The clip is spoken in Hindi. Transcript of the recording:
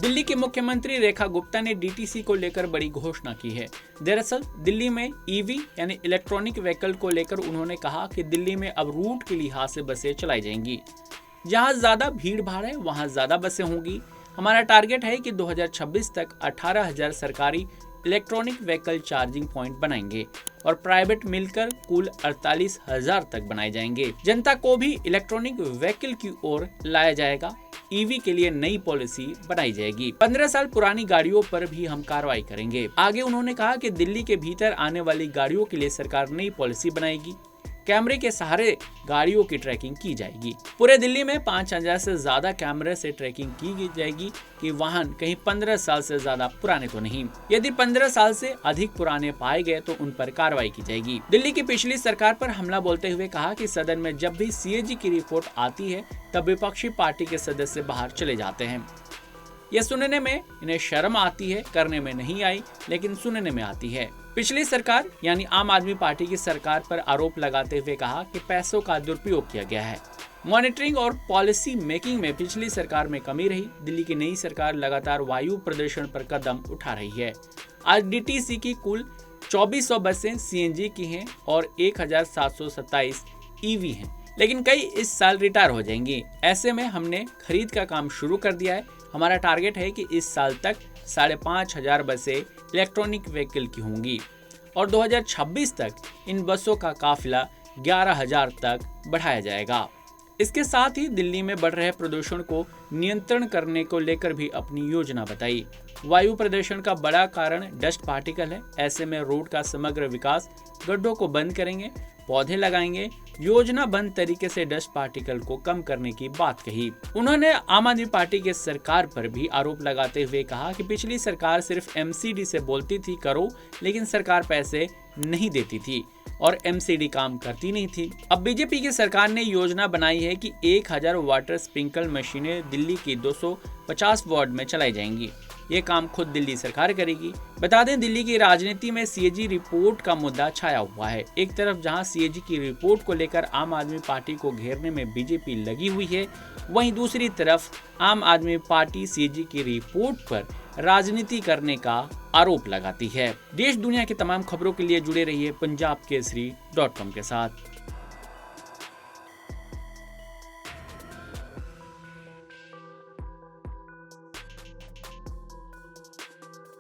दिल्ली की मुख्यमंत्री रेखा गुप्ता ने डीटीसी को लेकर बड़ी घोषणा की है। दरअसल दिल्ली में ईवी यानी इलेक्ट्रॉनिक व्हीकल को लेकर उन्होंने कहा कि दिल्ली में अब रूट के लिहाज से बसें चलाई जाएंगी। जहां ज्यादा भीड़ भाड़ है वहां ज्यादा बसें होंगी। हमारा टारगेट है कि 2026 तक 18,000 सरकारी इलेक्ट्रॉनिक व्हीकल चार्जिंग पॉइंट बनाएंगे और प्राइवेट मिलकर कुल 48,000 तक बनाए जाएंगे। जनता को भी इलेक्ट्रॉनिक व्हीकल की ओर लाया जाएगा। ईवी के लिए नई पॉलिसी बनाई जाएगी। 15 साल पुरानी गाड़ियों पर भी हम कार्रवाई करेंगे। आगे उन्होंने कहा कि दिल्ली के भीतर आने वाली गाड़ियों के लिए सरकार नई पॉलिसी बनाएगी। कैमरे के सहारे गाड़ियों की ट्रैकिंग की जाएगी। पूरे दिल्ली में 5,000 से ज्यादा कैमरे से ट्रैकिंग की जाएगी कि वाहन कहीं 15 साल से ज्यादा पुराने तो नहीं। यदि 15 साल से अधिक पुराने पाए गए तो उन पर कार्रवाई की जाएगी। दिल्ली की पिछली सरकार पर हमला बोलते हुए कहा कि सदन में जब भी सीएजी की रिपोर्ट आती है तब विपक्षी पार्टी के सदस्य बाहर चले जाते हैं। यह सुनने में इन्हें शर्म आती है, करने में नहीं आई लेकिन सुनने में आती है। पिछली सरकार यानी आम आदमी पार्टी की सरकार पर आरोप लगाते हुए कहा कि पैसों का दुरुपयोग किया गया है। मॉनिटरिंग और पॉलिसी मेकिंग में पिछली सरकार में कमी रही। दिल्ली की नई सरकार लगातार वायु प्रदूषण पर कदम उठा रही है। आज डीटीसी की कुल 2400 बसें सीएनजी की हैं और 1727 ईवी हैं, लेकिन कई इस साल रिटायर हो जाएंगी। ऐसे में हमने खरीद का काम शुरू कर दिया है। हमारा टारगेट है कि इस साल तक 5,500 बसें इलेक्ट्रॉनिक व्हीकल की होंगी और 2026 तक इन बसों का काफिला 11,000 तक बढ़ाया जाएगा। इसके साथ ही दिल्ली में बढ़ रहे प्रदूषण को नियंत्रण करने को लेकर भी अपनी योजना बताई। वायु प्रदूषण का बड़ा कारण डस्ट पार्टिकल है। ऐसे में रोड का समग्र विकास, गड्ढों को बंद करेंगे, पौधे लगाएंगे, योजनाबद्ध तरीके से डस्ट पार्टिकल को कम करने की बात कही। उन्होंने आम आदमी पार्टी के सरकार पर भी आरोप लगाते हुए कहा कि पिछली सरकार सिर्फ एमसीडी से बोलती थी करो, लेकिन सरकार पैसे नहीं देती थी और एमसीडी काम करती नहीं थी। अब बीजेपी की सरकार ने योजना बनाई है कि 1,000 वाटर स्प्रिंकल मशीनें दिल्ली की 250 वार्ड में चलाई जाएंगी। ये काम खुद दिल्ली सरकार करेगी। बता दें, दिल्ली की राजनीति में सीएजी रिपोर्ट का मुद्दा छाया हुआ है। एक तरफ जहां सीएजी की रिपोर्ट को लेकर आम आदमी पार्टी को घेरने में बीजेपी लगी हुई है, वहीं दूसरी तरफ आम आदमी पार्टी सीएजी की रिपोर्ट पर राजनीति करने का आरोप लगाती है। देश दुनिया की तमाम खबरों के लिए जुड़े रहिए पंजाबकेसरी.com के साथ।